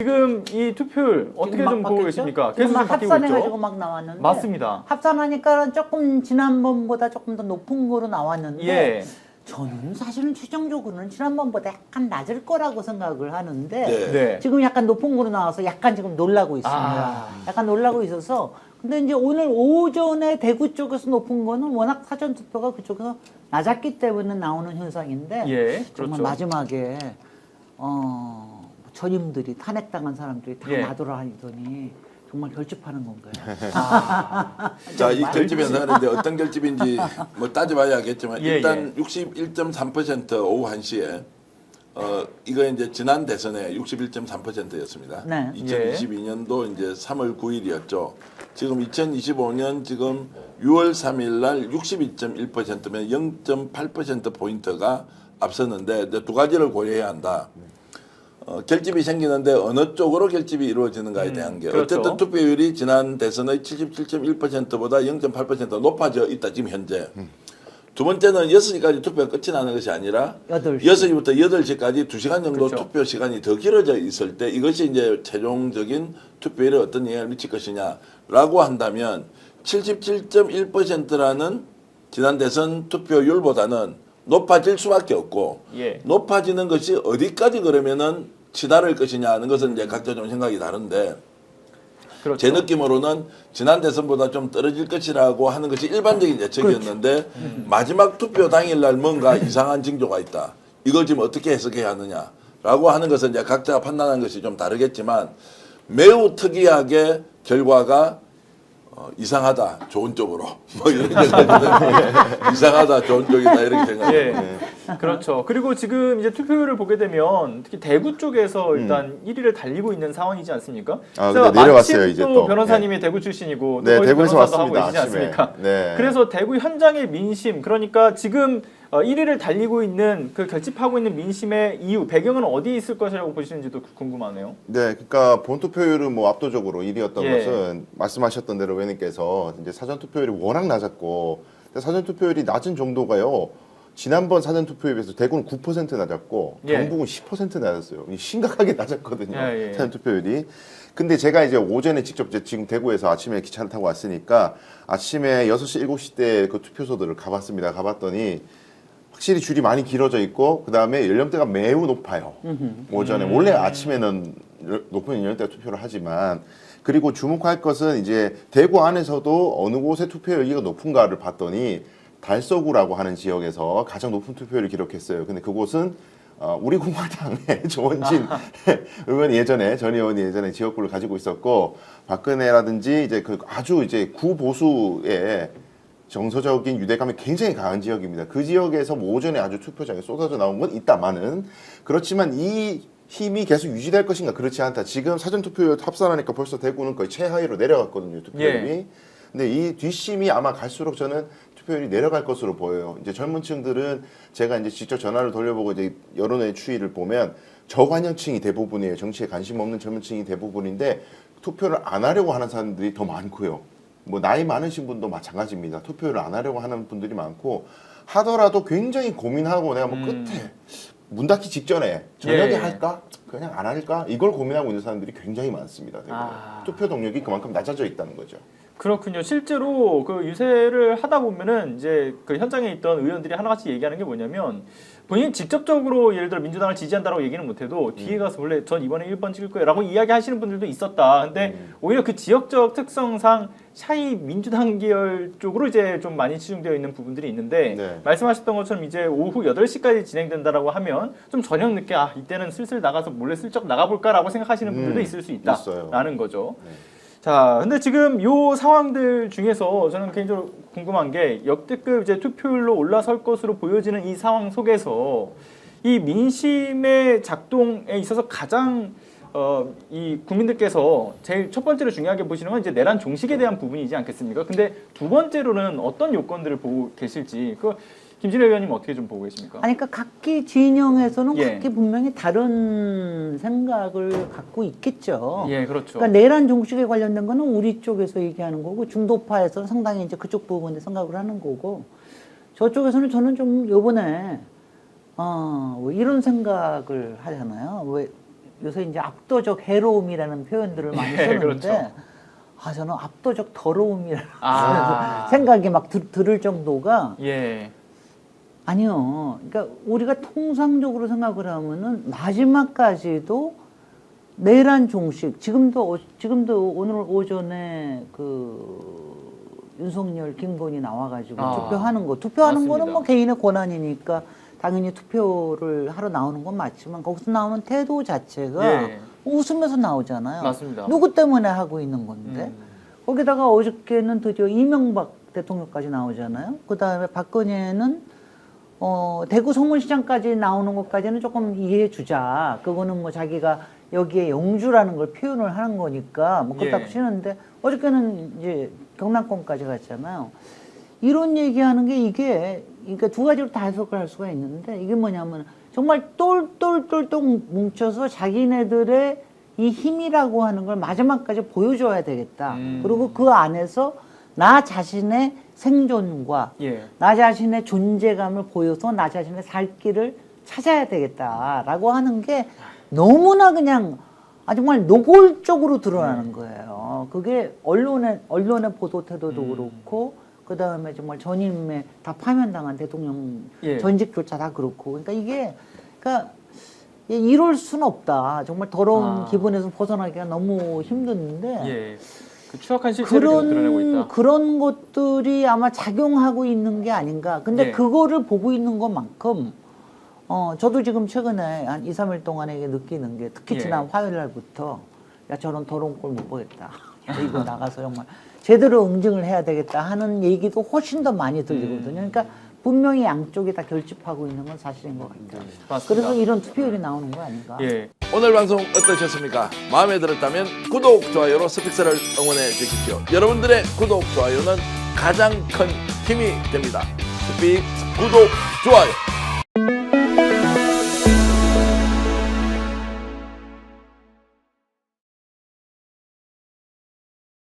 지금 이 투표율 어떻게 좀 보고 계십니까? 계속 좀 바뀌고 합산해가지고 있죠. 막 나왔는데 맞습니다. 합산하니까 조금 지난번보다 조금 더 높은 거로 나왔는데 예. 저는 사실은 추정적으로는 지난번보다 약간 낮을 거라고 생각을 하는데 네. 지금 약간 높은 거로 나와서 약간 지금 놀라고 있습니다. 약간 놀라고 있어서 근데 이제 오늘 오전에 대구 쪽에서 높은 거는 워낙 사전 투표가 그쪽에서 낮았기 때문에 나오는 현상인데 예, 정말 그렇죠. 마지막에 전임들이 탄핵당한 사람들이 다 예. 나돌아다니더니 정말 결집하는 건가요? 자, 이 결집 현상인데 어떤 결집인지 뭐 따져봐야겠지만 예, 일단 61.3% 오후 1시에 이거 이제 지난 대선에 61.3%였습니다. 네. 2022년도 이제 3월 9일이었죠. 지금 2025년 지금 6월 3일 날 62.1%면 0.8% 포인트가 앞섰는데 이제 두 가지를 고려해야 한다. 결집이 생기는데 어느 쪽으로 결집이 이루어지는가에 대한 게 그렇죠. 어쨌든 투표율이 지난 대선의 77.1%보다 0.8% 높아져 있다 지금 현재. 두 번째는 6시까지 투표가 끝이 나는 것이 아니라 8시. 6시부터 8시까지 2시간 정도 그렇죠. 투표 시간이 더 길어져 있을 때 이것이 이제 최종적인 투표율에 어떤 영향을 미칠 것이냐라고 한다면 77.1%라는 지난 대선 투표율보다는 높아질 수밖에 없고 예. 높아지는 것이 어디까지 그러면은 치달을 것이냐 하는 것은 이제 각자 좀 생각이 다른데 그렇죠. 제 느낌으로는 지난 대선보다 좀 떨어질 것이라고 하는 것이 일반적인 예측이었는데 마지막 투표 당일날 뭔가 이상한 징조가 있다. 이걸 지금 어떻게 해석해야 하느냐라고 하는 것은 이제 각자가 판단하는 것이 좀 다르겠지만 매우 특이하게 결과가 이상하다 좋은 쪽으로 뭐 이런 생각이 이상하다 좋은 쪽이다 이렇게 생각합니다. 예. 그렇죠. 그리고 지금 이제 투표율을 보게 되면 특히 대구 쪽에서 일단 1위를 달리고 있는 상황이지 않습니까? 아, 그래서 근데 내려왔어요, 마침 이제 또 또. 변호사님이 대구 출신이고 네, 또 대구에서 변호사도 하고 왔습니다, 계시지 아침에. 않습니까? 네. 그래서 대구 현장의 민심 그러니까 지금 1위를 달리고 있는 그 결집하고 있는 민심의 이유 배경은 어디에 있을 것이라고 보시는지도 궁금하네요. 네, 그러니까 본 투표율은 뭐 압도적으로 1위였던 예. 것은 말씀하셨던 대로 의원님께서 이제 사전 투표율이 워낙 낮았고 사전 투표율이 낮은 정도가요. 지난번 사전 투표에 비해서 대구는 9% 낮았고 예. 경북은 10% 낮았어요. 심각하게 낮았거든요. 예. 사전 투표율이. 근데 제가 이제 오전에 직접 이제 지금 대구에서 아침에 기차를 타고 왔으니까 아침에 6시, 7시 때 그 투표소들을 가봤습니다. 가봤더니 확실히 줄이 많이 길어져 있고 그 다음에 연령대가 매우 높아요. 오전에 원래 아침에는 높은 연령대 투표를 하지만 그리고 주목할 것은 이제 대구 안에서도 어느 곳에 투표율이 높은가를 봤더니 달서구라고 하는 지역에서 가장 높은 투표율을 기록했어요. 근데 그곳은 우리 공화당의 조원진 의원이 예전에 전 의원이 예전에 지역구를 가지고 있었고 박근혜라든지 이제 그 아주 이제 구보수의 정서적인 유대감이 굉장히 강한 지역입니다. 그 지역에서 뭐 오전에 아주 투표장에 쏟아져 나온 건 있다마는 그렇지만 이 힘이 계속 유지될 것인가 그렇지 않다. 지금 사전 투표율 합산하니까 벌써 대구는 거의 최하위로 내려갔거든요. 투표율이. 예. 근데 이 뒷심이 아마 갈수록 저는 투표율이 내려갈 것으로 보여요. 이제 젊은 층들은 제가 이제 직접 전화를 돌려보고 이제 여론의 추이를 보면 저관여층이 대부분이에요. 정치에 관심 없는 젊은 층이 대부분인데 투표를 안 하려고 하는 사람들이 더 많고요. 뭐 나이 많으신 분도 마찬가지입니다. 투표를 안 하려고 하는 분들이 많고 하더라도 굉장히 고민하고 내가 뭐 끝에 문 닫기 직전에 저녁에 예. 할까? 그냥 안 할까? 이걸 고민하고 있는 사람들이 굉장히 많습니다. 투표 동력이 그만큼 낮아져 있다는 거죠. 그렇군요. 실제로 그 유세를 하다 보면은 이제 그 현장에 있던 의원들이 하나같이 얘기하는 게 뭐냐면 본인이 직접적으로 예를 들어 민주당을 지지한다라고 얘기는 못해도 뒤에 가서 원래 전 이번에 1번 찍을 거예요라고 이야기하시는 분들도 있었다. 근데 오히려 그 지역적 특성상 샤이 민주당 계열 쪽으로 이제 좀 많이 치중되어 있는 부분들이 있는데 네. 말씀하셨던 것처럼 이제 오후 8시까지 진행된다라고 하면 좀 저녁 늦게 이때는 슬슬 나가서 몰래 슬쩍 나가볼까라고 생각하시는 분들도 있을 수 있다라는 거죠. 네. 자, 근데 지금 요 상황들 중에서 저는 개인적으로 궁금한 게 역대급 이제 투표율로 올라설 것으로 보여지는 이 상황 속에서 이 민심의 작동에 있어서 가장 이 국민들께서 제일 첫 번째로 중요하게 보시는 건 이제 내란 종식에 대한 부분이지 않겠습니까? 근데 두 번째로는 어떤 요건들을 보고 계실지 그 김진애 의원님 어떻게 좀 보고 계십니까? 아니, 그러니까 각기 진영에서는 예. 각기 분명히 다른 생각을 갖고 있겠죠. 예, 그렇죠. 그러니까 내란 종식에 관련된 거는 우리 쪽에서 얘기하는 거고 중도파에서는 상당히 이제 그쪽 부분에 생각을 하는 거고 저쪽에서는 저는 좀 요번에 왜 이런 생각을 하잖아요. 왜 요새 이제 압도적 해로움이라는 표현들을 많이 예, 쓰는데 그렇죠. 아 저는 압도적 더러움이라는 아. 생각이 막 들을 정도가 예. 아니요. 그러니까 우리가 통상적으로 생각을 하면은 마지막까지도 내란 종식 지금도 오늘 오전에 그 윤석열 김건희 나와가지고 투표하는 거는 맞습니다. 뭐 개인의 권한이니까 당연히 투표를 하러 나오는 건 맞지만 거기서 나오는 태도 자체가 예. 웃으면서 나오잖아요. 맞습니다. 누구 때문에 하고 있는 건데 거기다가 어저께는 드디어 이명박 대통령까지 나오잖아요. 그 다음에 박근혜는 대구 소문시장까지 나오는 것까지는 조금 이해해 주자. 그거는 뭐 자기가 여기에 영주라는 걸 표현을 하는 거니까 뭐 그렇다고 예. 치는데 어저께는 이제 경남권까지 갔잖아요. 이런 얘기하는 게 이게 그러니까 두 가지로 다 해석을 할 수가 있는데 이게 뭐냐면 정말 똘똘똘똘 뭉쳐서 자기네들의 이 힘이라고 하는 걸 마지막까지 보여줘야 되겠다. 그리고 그 안에서 나 자신의 생존과 예. 나 자신의 존재감을 보여서 나 자신의 살 길을 찾아야 되겠다라고 하는 게 너무나 그냥 정말 노골적으로 드러나는 거예요. 그게 언론의 보도 태도도 그렇고 그 다음에 정말 전임에 다 파면당한 대통령 예. 전직조차 다 그렇고 그러니까 이게 그러니까 이럴 수는 없다. 정말 더러운 기분에서 벗어나기가 너무 힘든데 예. 그 추악한 실체를 계속 드러내고 있다. 그런 것들이 아마 작용하고 있는 게 아닌가. 근데 예. 그거를 보고 있는 것만큼 저도 지금 최근에 한 2, 3일 동안에 이게 느끼는 게 특히 예. 지난 화요일 날부터 야 저런 더러운 꼴 못 보겠다. 야, 이거 나가서 정말 제대로 응징을 해야 되겠다 하는 얘기도 훨씬 더 많이 들리거든요. 그러니까 분명히 양쪽이 다 결집하고 있는 건 사실인 것 같아요. 맞습니다. 그래서 이런 투표율이 나오는 거 아닌가. 예. 오늘 방송 어떠셨습니까? 마음에 들었다면 구독, 좋아요로 스픽스를 응원해 주십시오. 여러분들의 구독, 좋아요는 가장 큰 힘이 됩니다. 스픽스 구독, 좋아요.